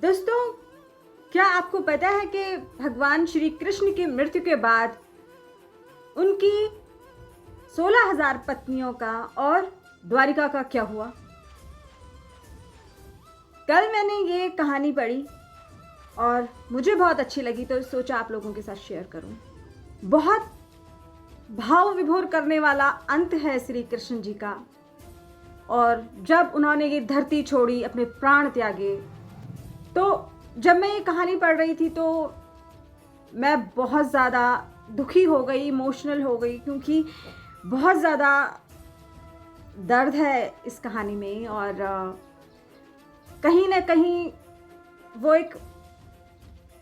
दोस्तों, क्या आपको पता है कि भगवान श्री कृष्ण की मृत्यु के बाद उनकी 16,000 पत्नियों का और द्वारिका का क्या हुआ? कल मैंने ये कहानी पढ़ी और मुझे बहुत अच्छी लगी, तो सोचा आप लोगों के साथ शेयर करूं। बहुत भाव विभोर करने वाला अंत है श्री कृष्ण जी का। और जब उन्होंने ये धरती छोड़ी, अपने प्राण त्यागे, तो जब मैं ये कहानी पढ़ रही थी तो मैं बहुत ज़्यादा दुखी हो गई, इमोशनल हो गई, क्योंकि बहुत ज़्यादा दर्द है इस कहानी में। और कहीं ना कहीं वो एक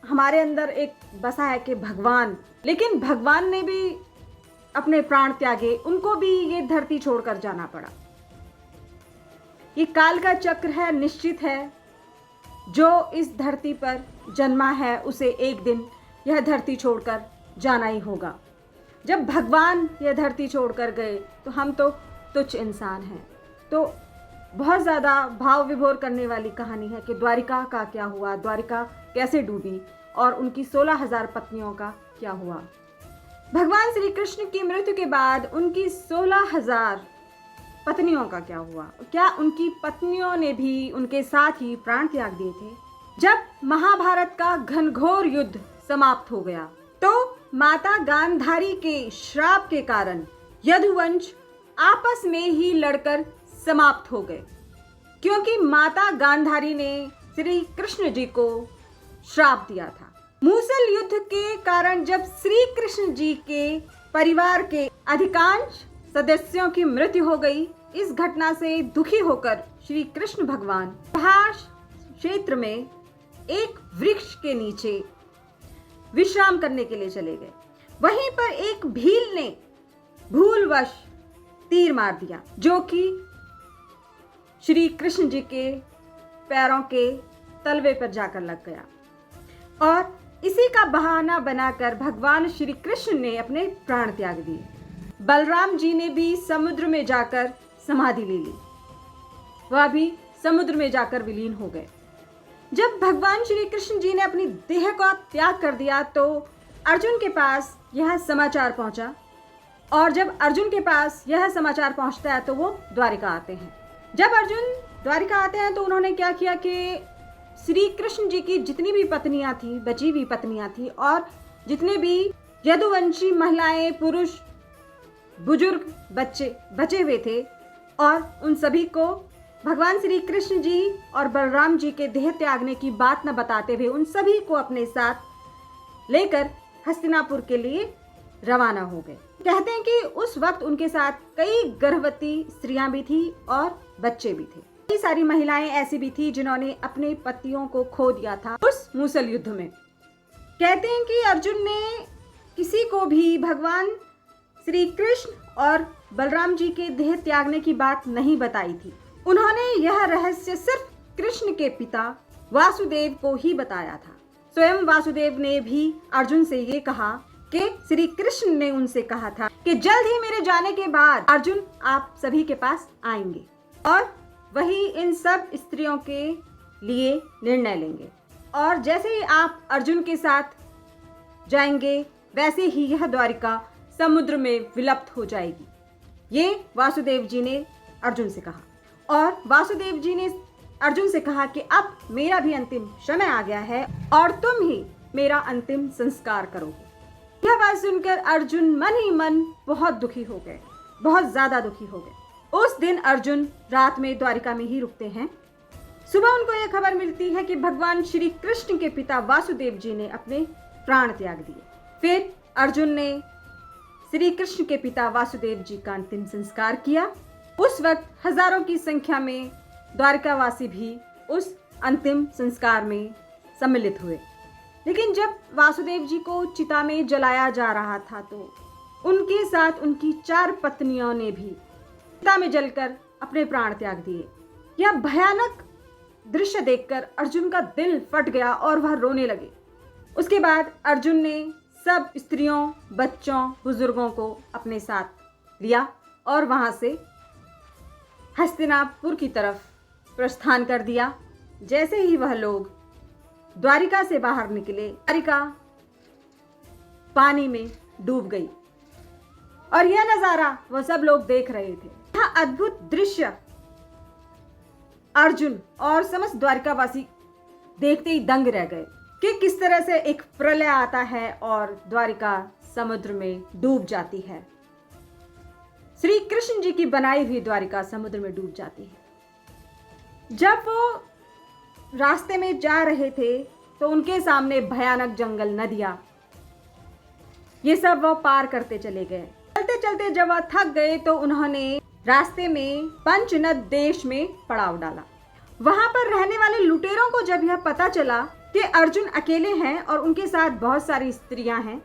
हमारे अंदर एक बसा है कि भगवान, लेकिन भगवान ने भी अपने प्राण त्यागे, उनको भी ये धरती छोड़कर जाना पड़ा। ये काल का चक्र है, निश्चित है। जो इस धरती पर जन्मा है उसे एक दिन यह धरती छोड़कर जाना ही होगा। जब भगवान यह धरती छोड़कर गए तो हम तो तुच्छ इंसान हैं। तो बहुत ज़्यादा भाव विभोर करने वाली कहानी है कि द्वारिका का क्या हुआ, द्वारिका कैसे डूबी और उनकी 16,000 पत्नियों का क्या हुआ। भगवान श्री कृष्ण की मृत्यु के बाद उनकी 16,000 पत्नियों का क्या हुआ? क्या उनकी पत्नियों ने भी उनके साथ ही प्राण त्याग दिए थे? जब महाभारत का घनघोर युद्ध समाप्त हो गया तो माता गांधारी के श्राप के कारण यदुवंश आपस में ही लड़कर समाप्त हो गए, क्योंकि माता गांधारी ने श्री कृष्ण जी को श्राप दिया था। मूसल युद्ध के कारण जब श्री कृष्ण जी के परिवार के अधिकांश सदस्यों की मृत्यु हो गई, इस घटना से दुखी होकर श्री कृष्ण भगवान पहाड़ क्षेत्र में एक वृक्ष के नीचे विश्राम करने के लिए चले गए। वहीं पर एक भील ने भूलवश तीर मार दिया, जो कि श्री कृष्ण जी के पैरों के तलवे पर जाकर लग गया। और इसी का बहाना बनाकर भगवान श्री कृष्ण ने अपने प्राण त्याग दिए। बलराम जी ने भी समुद्र में जाकर समाधि ले ली, वह भी समुद्र में जाकर विलीन हो गए। जब भगवान श्री कृष्ण जी ने अपनी देह का त्याग कर दिया तो अर्जुन के पास यह समाचार पहुंचा। और जब अर्जुन के पास यह समाचार पहुंचता है तो वो द्वारिका आते हैं। जब अर्जुन द्वारिका आते हैं तो उन्होंने क्या किया कि श्री कृष्ण जी की जितनी भी पत्नियां थी, बची हुई पत्नियां थी, और जितने भी यदुवंशी महिलाएं, पुरुष, बुजुर्ग, बच्चे बचे हुए थे, और उन सभी को भगवान श्री कृष्ण जी और बलराम जी के देह त्यागने की बात न बताते हुए उन सभी को अपने साथ लेकर हस्तिनापुर के लिए रवाना हो गए। कहते हैं कि उस वक्त उनके साथ कई गर्भवती स्त्रियां भी थी और बच्चे भी थे। कई सारी महिलाएं ऐसी भी थी जिन्होंने अपने पतियों को खो दिया था उस मूसल युद्ध में। कहते हैं कि अर्जुन ने किसी को भी भगवान श्री कृष्ण और बलराम जी के देह त्यागने की बात नहीं बताई थी। उन्होंने यह रहस्य सिर्फ कृष्ण के पिता वासुदेव को ही बताया था। स्वयं वासुदेव ने भी अर्जुन से ये कहा कि श्री कृष्ण ने उनसे कहा था कि जल्द ही मेरे जाने के बाद अर्जुन आप सभी के पास आएंगे और वही इन सब स्त्रियों के लिए निर्णय लेंगे, और जैसे ही आप अर्जुन के साथ जाएंगे वैसे ही यह द्वारिका समुद्र में विलुप्त हो जाएगी। ये वासुदेव जी ने अर्जुन से कहा। और वासुदेव जी ने अर्जुन से कहा कि अब मेरा भी अंतिम समय आ गया है और तुम ही मेरा अंतिम संस्कार करोगे। यह बात सुनकर अर्जुन मन ही मन बहुत दुखी हो गए, बहुत ज्यादा दुखी हो गए। उस दिन अर्जुन रात में द्वारिका में ही रुकते हैं। सुबह उनको यह खबर मिलती है कि भगवान श्री कृष्ण के पिता वासुदेव जी ने अपने प्राण त्याग दिए। फिर अर्जुन ने श्री कृष्ण के पिता वासुदेव जी का अंतिम संस्कार किया। उस वक्त हजारों की संख्या में द्वारकावासी भी उस अंतिम संस्कार में सम्मिलित हुए। लेकिन जब वासुदेव जी को चिता में जलाया जा रहा था तो उनके साथ उनकी 4 पत्नियों ने भी चिता में जलकर अपने प्राण त्याग दिए। यह भयानक दृश्य देखकर अर्जुन का दिल फट गया और वह रोने लगे। उसके बाद अर्जुन ने सब स्त्रियों, बच्चों, बुजुर्गों को अपने साथ लिया और वहां से हस्तिनापुर की तरफ प्रस्थान कर दिया। जैसे ही वह लोग द्वारिका से बाहर निकले, द्वारिका पानी में डूब गई और यह नजारा वह सब लोग देख रहे थे। यह अद्भुत दृश्य अर्जुन और समस्त द्वारिकावासी देखते ही दंग रह गए कि किस तरह से एक प्रलय आता है और द्वारिका समुद्र में डूब जाती है। श्री कृष्ण जी की बनाई हुई द्वारिका समुद्र में डूब जाती है। जब वो रास्ते में जा रहे थे तो उनके सामने भयानक जंगल, नदियां, ये सब वो पार करते चले गए। चलते चलते जब वह थक गए तो उन्होंने रास्ते में पंचनद देश में पड़ाव डाला। वहां पर रहने वाले लुटेरों को जब यह पता चला कि अर्जुन अकेले हैं और उनके साथ बहुत सारी स्त्रियां हैं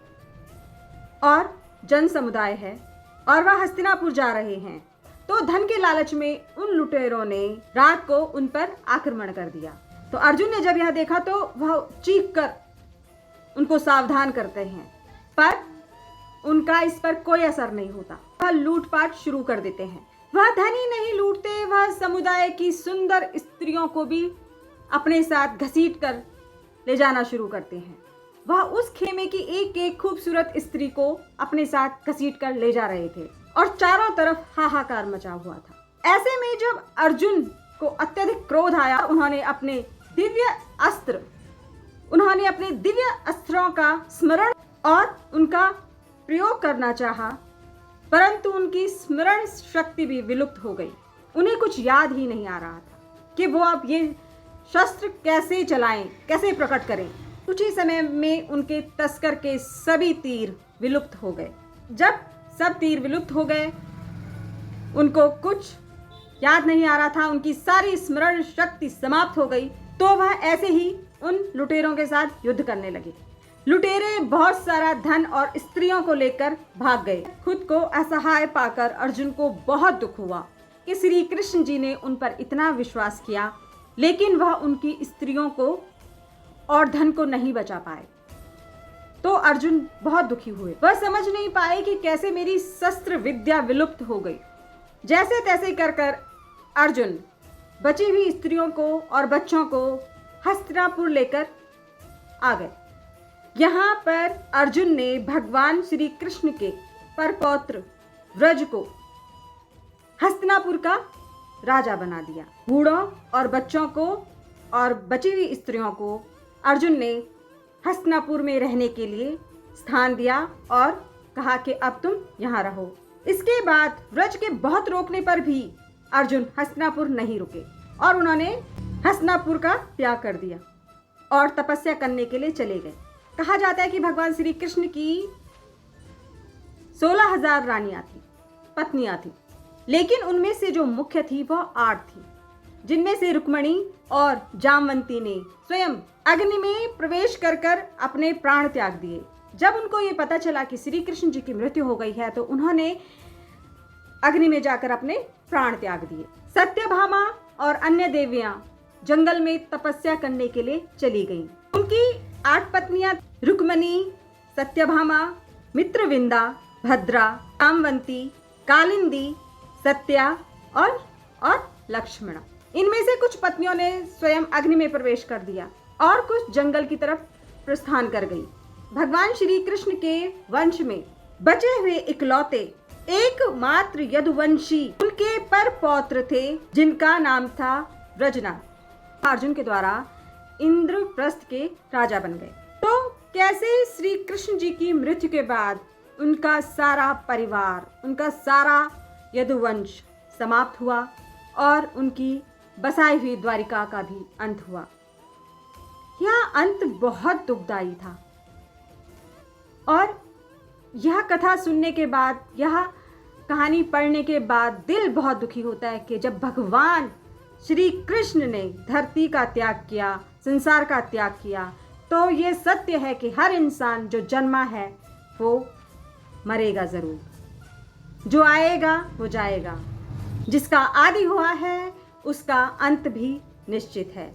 और जन समुदाय है और वह हस्तिनापुर जा रहे हैं, तो धन के लालच में उन लुटेरों ने रात को उन पर आक्रमण कर दिया। तो अर्जुन ने जब यह देखा तो वह चीख कर उनको सावधान करते हैं, पर उनका इस पर कोई असर नहीं होता। वह लूटपाट शुरू कर देते हैं। वह धन ही नहीं लूटते, वह समुदाय की सुंदर स्त्रियों को भी अपने साथ घसीट कर ले जाना शुरू करते हैं। वह उस खेमे की एक एक खूबसूरत स्त्री को अपने साथ घसीट कर ले जा रहे थे और चारों तरफ हाहाकार मचा हुआ था। ऐसे में जब अर्जुन को अत्यधिक क्रोध आया, उन्होंने अपने दिव्य अस्त्रों का स्मरण और उनका प्रयोग करना चाहा, परंतु उनकी स्मरण शक्ति भी विलुप्त हो गई। उन्हें कुछ याद ही नहीं आ रहा था कि वो अब ये शस्त्र कैसे चलाएं, कैसे प्रकट करें। कुछ ही समय में उनके तस्कर के सभी तीर विलुप्त हो गए। जब सब तीर विलुप्त हो गए, उनको कुछ याद नहीं आ रहा था, उनकी सारी स्मरण शक्ति समाप्त हो गई, तो वह ऐसे ही उन लुटेरों के साथ युद्ध करने लगे। लुटेरे बहुत सारा धन और स्त्रियों को लेकर भाग गए। खुद को असहाय पाकर अर्जुन को बहुत दुख हुआ कि श्री कृष्ण जी ने उन पर इतना विश्वास किया, लेकिन वह उनकी स्त्रियों को और धन को नहीं बचा पाए। तो अर्जुन बहुत दुखी हुए। वह समझ नहीं पाए कि कैसे मेरी शस्त्र विद्या विलुप्त हो गई। जैसे तैसे कर कर अर्जुन बची हुई स्त्रियों को और बच्चों को हस्तिनापुर लेकर आ गए। यहाँ पर अर्जुन ने भगवान श्री कृष्ण के परपौत्र व्रज को हस्तिनापुर का राजा बना दिया। बूढ़ों और बच्चों को और बची हुई स्त्रियों को अर्जुन ने हस्तिनापुर में रहने के लिए स्थान दिया और कहा कि अब तुम यहाँ रहो। इसके बाद व्रज के बहुत रोकने पर भी अर्जुन हस्तिनापुर नहीं रुके और उन्होंने हस्तिनापुर का त्याग कर दिया और तपस्या करने के लिए चले गए। कहा जाता है कि भगवान श्री कृष्ण की 16,000 रानियां थी, पत्नियां थी, लेकिन उनमें से जो मुख्य थी वह 8 थी, जिनमें से रुक्मणी और जामवंती ने स्वयं अग्नि में प्रवेश कर कर अपने प्राण त्याग दिए। जब उनको ये पता चला कि श्री कृष्ण जी की मृत्यु हो गई है, तो उन्होंने अग्नि में जाकर अपने प्राण त्याग दिए। सत्यभामा और अन्य देवियां जंगल में तपस्या करने के लिए चली गईं। उनकी 8 पत्नियां रुक्मणी, सत्यभामा, मित्रविंदा, भद्रा, कामवंती, कालिंदी, सत्या और लक्ष्मणा। इनमें से कुछ पत्नियों ने स्वयं अग्नि में प्रवेश कर दिया और कुछ जंगल की तरफ प्रस्थान कर गई। भगवान श्री कृष्ण के वंश में बचे हुए इकलौते एकमात्र यदुवंशी उनके पर पौत्र थे, जिनका नाम था व्रजनाथ। अर्जुन के द्वारा इंद्रप्रस्थ के राजा बन गए। तो कैसे श्री कृष्ण जी की मृत्यु के बाद उनका सारा परिवार, उनका सारा यदुवंश समाप्त हुआ और उनकी बसाई हुई द्वारिका का भी अंत हुआ। यह अंत बहुत दुखदाई था और यह कथा सुनने के बाद, यह कहानी पढ़ने के बाद दिल बहुत दुखी होता है कि जब भगवान श्री कृष्ण ने धरती का त्याग किया, संसार का त्याग किया, तो ये सत्य है कि हर इंसान जो जन्मा है वो मरेगा जरूर। जो आएगा वो जाएगा, जिसका आदि हुआ है उसका अंत भी निश्चित है।